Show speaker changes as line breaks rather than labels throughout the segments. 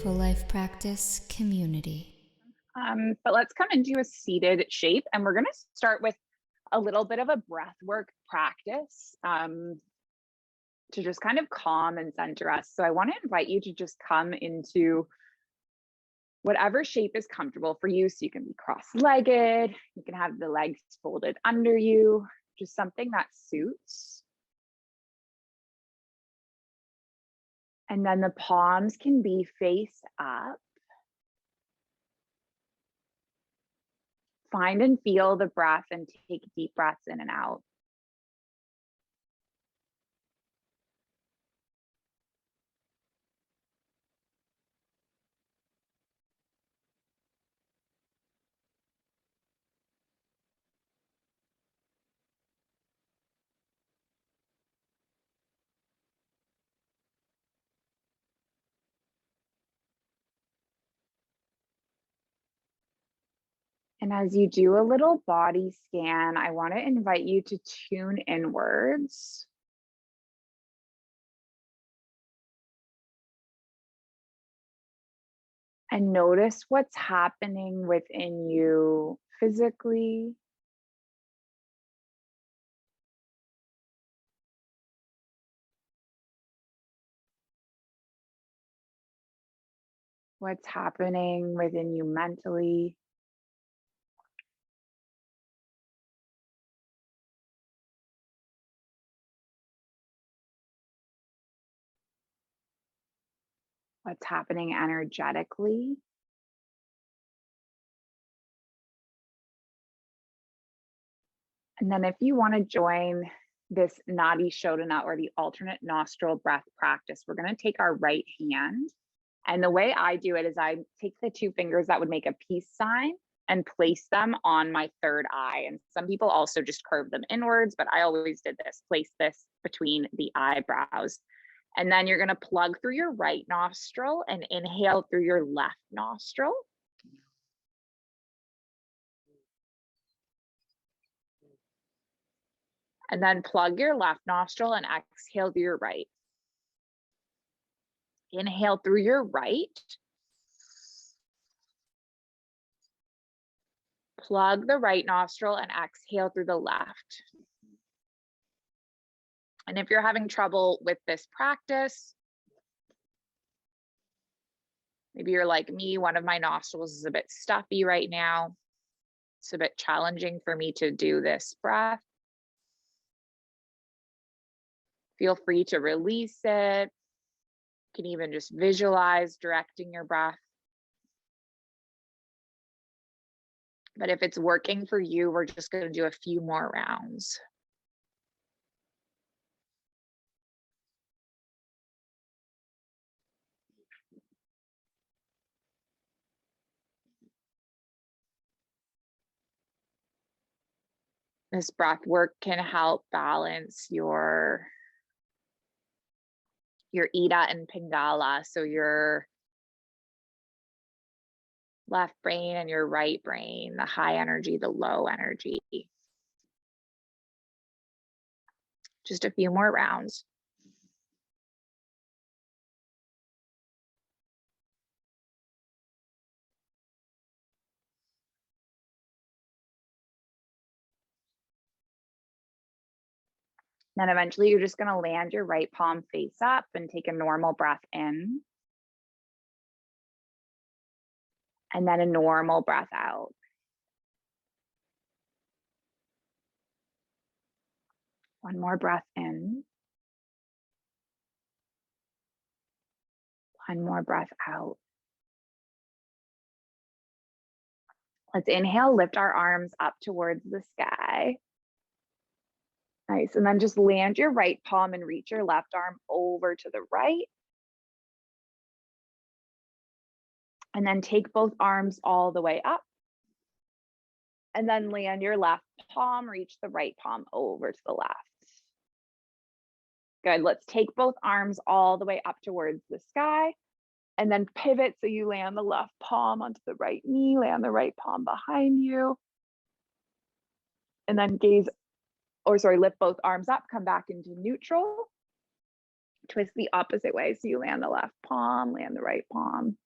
Mindful Life Practice community.
But let's come into a seated shape, and we're going to start with a little bit of a breath work practice to just kind of calm and center us. So I want to invite you to just come into whatever shape is comfortable for you. So you can be cross-legged, you can have the legs folded under you, just something that suits. And then the palms can be face up. Find and feel the breath and take deep breaths in and out. And as you do a little body scan, I want to invite you to tune inwards. And notice what's happening within you physically. What's happening within you mentally. What's happening energetically. And then if you want to join this Nadi Shodhana, or the alternate nostril breath practice, we're going to take our right hand. And the way I do it is I take the two fingers that would make a peace sign and place them on my third eye. And some people also just curve them inwards, but I always did this, place this between the eyebrows. And then you're going to plug through your right nostril and inhale through your left nostril. And then plug your left nostril and exhale through your right. Inhale through your right. Plug the right nostril and exhale through the left. And if you're having trouble with this practice, maybe you're like me, one of my nostrils is a bit stuffy right now. It's a bit challenging for me to do this breath. Feel free to release it. You can even just visualize directing your breath. But if it's working for you, we're just going to do a few more rounds. This breath work can help balance your Ida and Pingala, so your left brain and your right brain, the high energy, the low energy. Just a few more rounds. Then eventually you're just going to land your right palm face up and take a normal breath in. And then a normal breath out. One more breath in. One more breath out. Let's inhale, lift our arms up towards the sky. Nice, and then just land your right palm and reach your left arm over to the right. And then take both arms all the way up. And then land your left palm, reach the right palm over to the left. Good, let's take both arms all the way up towards the sky. And then pivot so you land the left palm onto the right knee, land the right palm behind you. And then lift both arms up, come back into neutral. Twist the opposite way so you land the left palm, land the right palm.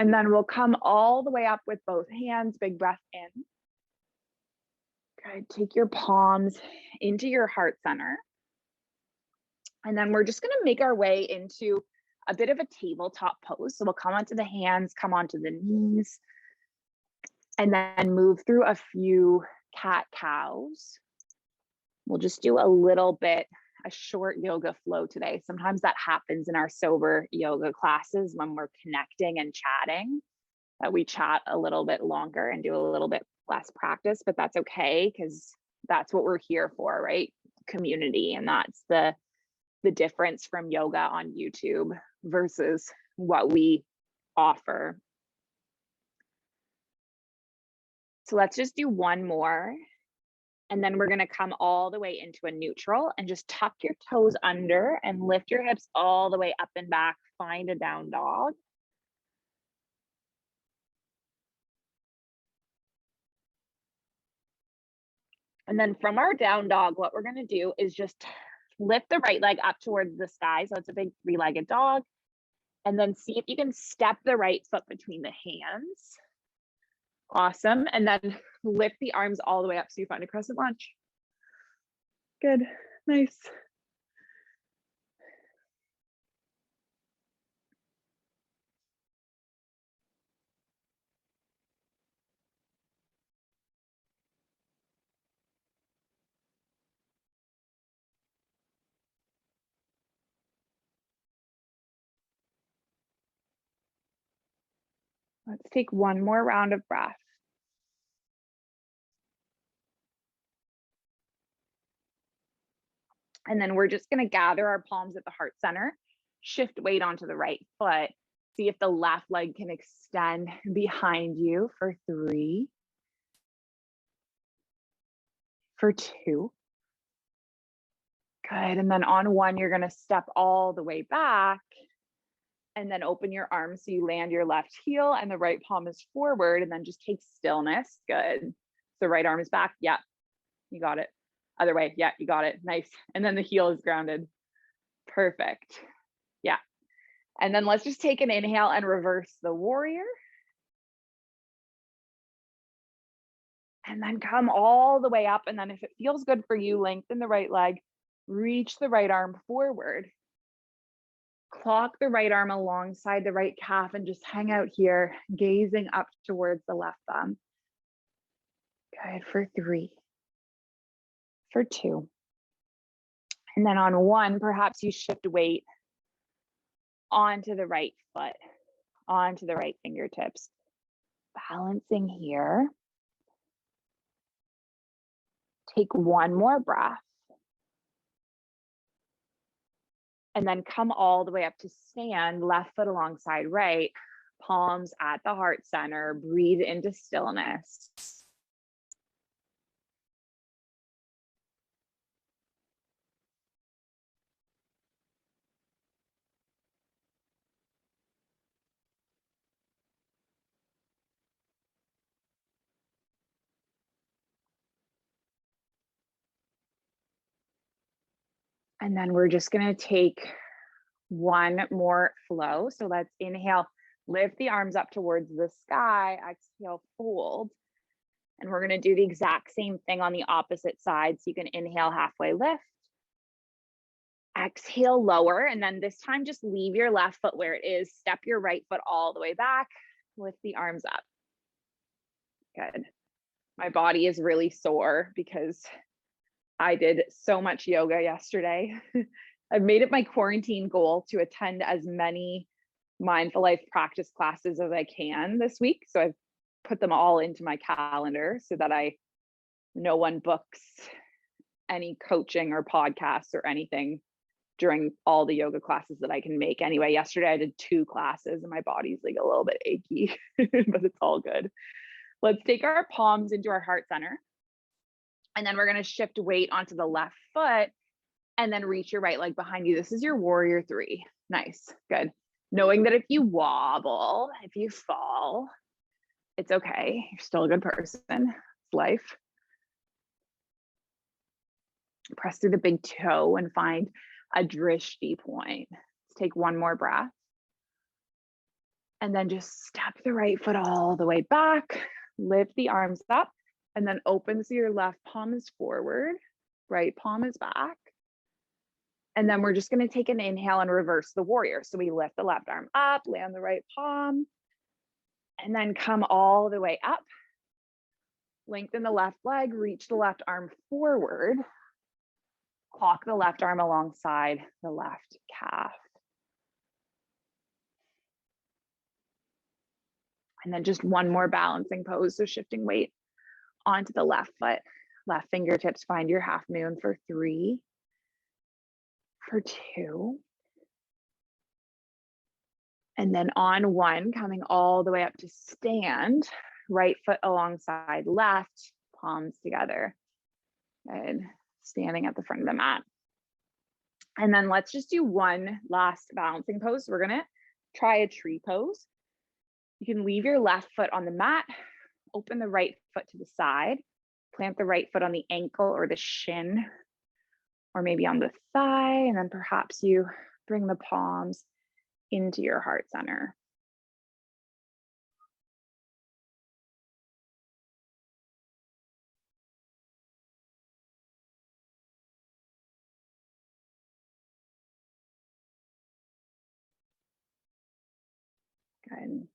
And then we'll come all the way up with both hands, big breath in. Good, take your palms into your heart center. And then we're just gonna make our way into a bit of a tabletop pose. So we'll come onto the hands, come onto the knees, and then move through a few cat-cows. We'll just do a short yoga flow today. Sometimes that happens in our sober yoga classes when we're connecting and chatting, that we chat a little bit longer and do a little bit less practice, but that's okay because that's what we're here for, right? Community. And that's the difference from yoga on YouTube versus what we offer. So let's just do one more. And then we're going to come all the way into a neutral and just tuck your toes under and lift your hips all the way up and back. Find a down dog. And then from our down dog, what we're going to do is just lift the right leg up towards the sky. So it's a big three-legged dog. And then see if you can step the right foot between the hands. Awesome. And then lift the arms all the way up so you find a crescent lunge. Good. Nice. Let's take one more round of breath. And then we're just going to gather our palms at the heart center, shift weight onto the right foot. See if the left leg can extend behind you for 3, for 2. Good. And then on 1, you're going to step all the way back and then open your arms so you land your left heel and the right palm is forward, and then just take stillness. Good. The right arm is back. Yeah, you got it. Other way. Yeah, you got it. Nice. And then the heel is grounded. Perfect. Yeah. And then let's just take an inhale and reverse the warrior. And then come all the way up. And then if it feels good for you, lengthen the right leg, reach the right arm forward. Clock the right arm alongside the right calf and just hang out here, gazing up towards the left thumb. Good, for 3, for 2. And then on 1, perhaps you shift weight onto the right foot, onto the right fingertips. Balancing here. Take one more breath. And then come all the way up to stand, left foot alongside right, palms at the heart center. Breathe into stillness. And then we're just going to take one more flow. So let's inhale, lift the arms up towards the sky, exhale, fold. And we're going to do the exact same thing on the opposite side. So you can inhale, halfway lift, exhale, lower. And then this time, just leave your left foot where it is. Step your right foot all the way back, lift the arms up. Good. My body is really sore because I did so much yoga yesterday. I've made it my quarantine goal to attend as many mindful life practice classes as I can this week. So I've put them all into my calendar so that no one books any coaching or podcasts or anything during all the yoga classes that I can make. Anyway, yesterday I did 2 classes and my body's like a little bit achy, but it's all good. Let's take our palms into our heart center. And then we're going to shift weight onto the left foot and then reach your right leg behind you. This is your warrior 3. Nice. Good. Knowing that if you wobble, if you fall, it's okay. You're still a good person. It's life. Press through the big toe and find a drishti point. Let's take one more breath. And then just step the right foot all the way back, lift the arms up, and then open so your left palm is forward, right palm is back. And then we're just going to take an inhale and reverse the warrior. So we lift the left arm up, land the right palm, and then come all the way up. Lengthen the left leg, reach the left arm forward, walk the left arm alongside the left calf. And then just one more balancing pose. So shifting weight onto the left foot, left fingertips, find your half moon for 3, for 2. And then on 1, coming all the way up to stand, right foot alongside left, palms together. Good. Standing at the front of the mat. And then let's just do one last balancing pose. We're gonna try a tree pose. You can leave your left foot on the mat, open the right foot to the side, plant the right foot on the ankle or the shin, or maybe on the thigh, and then perhaps you bring the palms into your heart center. Good.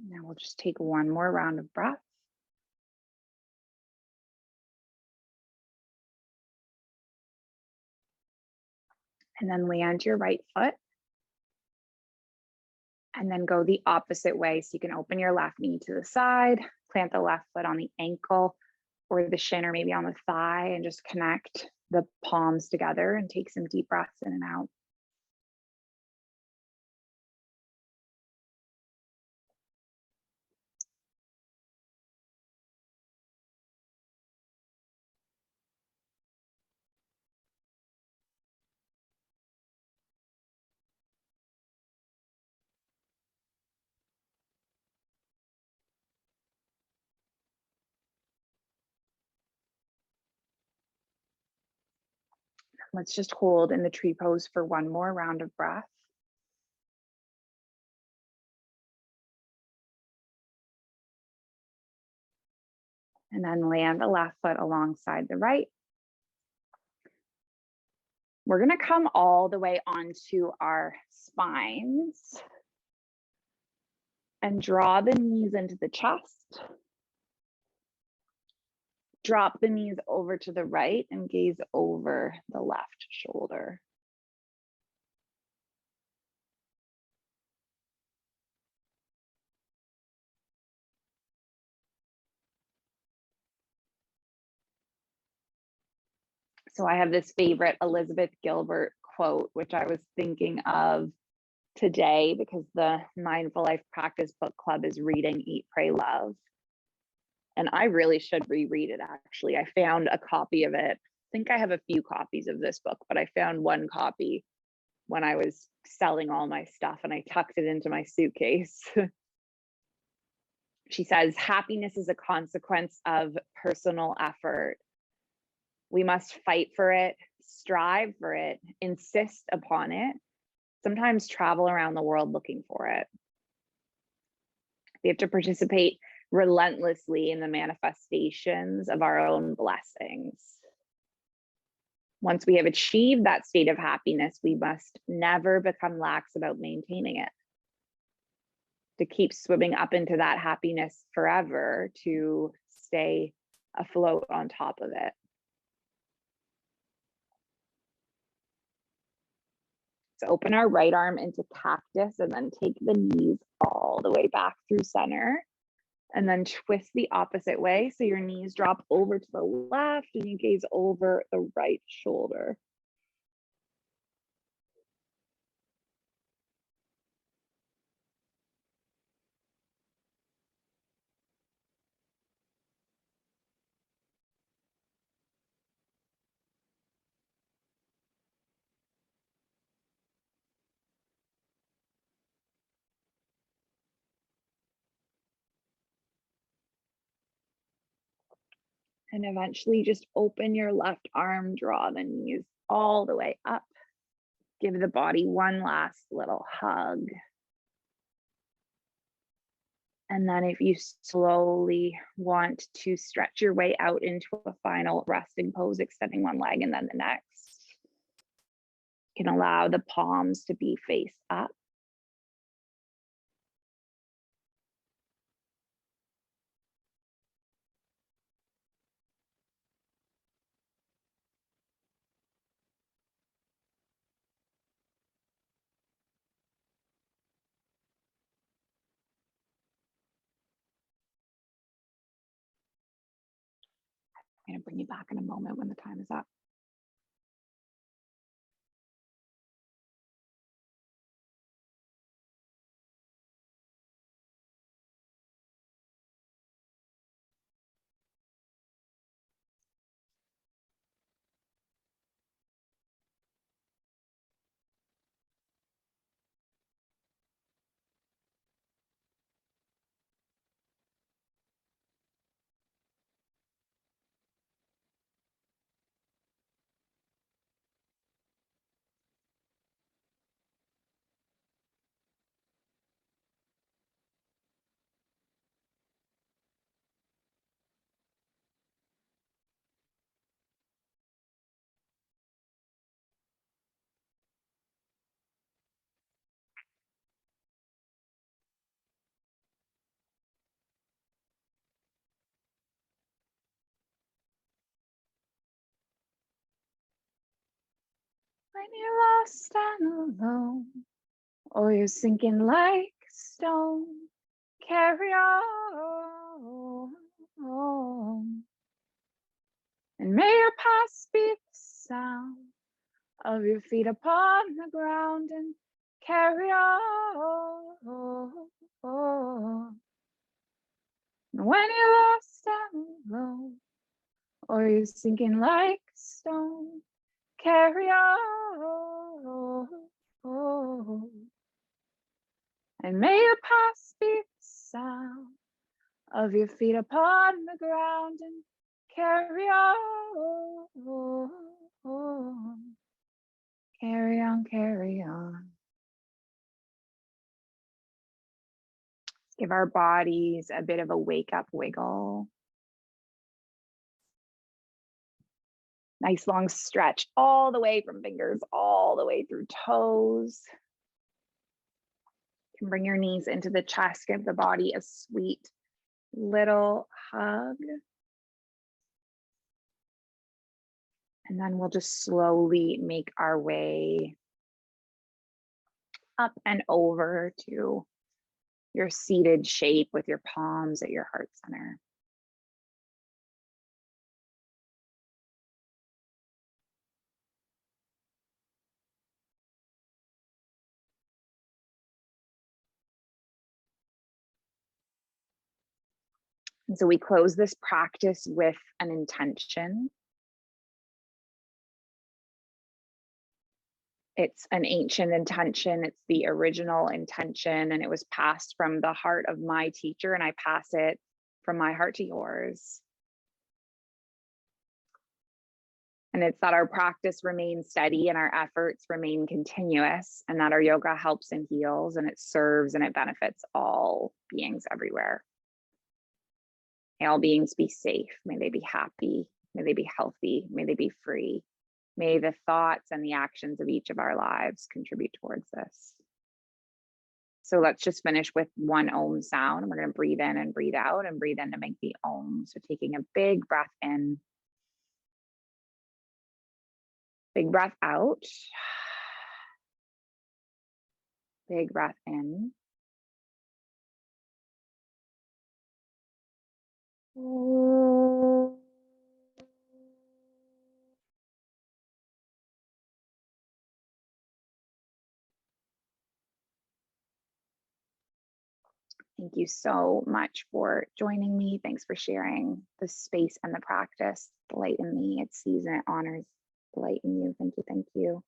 Now we'll just take one more round of breath. And then land your right foot. And then go the opposite way. So you can open your left knee to the side, plant the left foot on the ankle or the shin or maybe on the thigh, and just connect the palms together and take some deep breaths in and out. Let's just hold in the tree pose for one more round of breath. And then land the left foot alongside the right. We're going to come all the way onto our spines and draw the knees into the chest. Drop the knees over to the right and gaze over the left shoulder. So I have this favorite Elizabeth Gilbert quote, which I was thinking of today because the Mindful Life Practice Book Club is reading Eat, Pray, Love. And I really should reread it, actually. I found a copy of it. I think I have a few copies of this book, but I found one copy when I was selling all my stuff and I tucked it into my suitcase. She says, happiness is a consequence of personal effort. We must fight for it, strive for it, insist upon it, sometimes travel around the world looking for it. We have to participate relentlessly in the manifestations of our own blessings. Once we have achieved that state of happiness, we must never become lax about maintaining it. To keep swimming up into that happiness forever, to stay afloat on top of it. So open our right arm into cactus and then take the knees all the way back through center. And then twist the opposite way. So your knees drop over to the left and you gaze over the right shoulder. And eventually just open your left arm, draw the knees all the way up. Give the body one last little hug. And then if you slowly want to stretch your way out into a final resting pose, extending one leg and then the next, you can allow the palms to be face up. I'm going to bring you back in a moment when the time is up. When you're lost and alone, or you're sinking like stone, carry on. And may your past be the sound of your feet upon the ground, and carry on. And when you're lost and alone, or you're sinking like stone, carry on. And may your past be the sound of your feet upon the ground, and carry on. Carry on, carry on. Let's give our bodies a bit of a wake up wiggle. Nice long stretch all the way from fingers all the way through toes. You can bring your knees into the chest, give the body a sweet little hug. And then we'll just slowly make our way up and over to your seated shape with your palms at your heart center. And so we close this practice with an intention. It's an ancient intention. It's the original intention, and it was passed from the heart of my teacher, and I pass it from my heart to yours. And it's that our practice remains steady and our efforts remain continuous, and that our yoga helps and heals, and it serves and it benefits all beings everywhere. May all beings be safe. May they be happy. May they be healthy. May they be free. May the thoughts and the actions of each of our lives contribute towards this. So let's just finish with one Om sound. And we're going to breathe in and breathe out, and breathe in to make the Om. So taking a big breath in, big breath out, big breath in. Thank you so much for joining me. Thanks for sharing the space and the practice. Delight in me. It sees and it honors delight in you. Thank you. Thank you.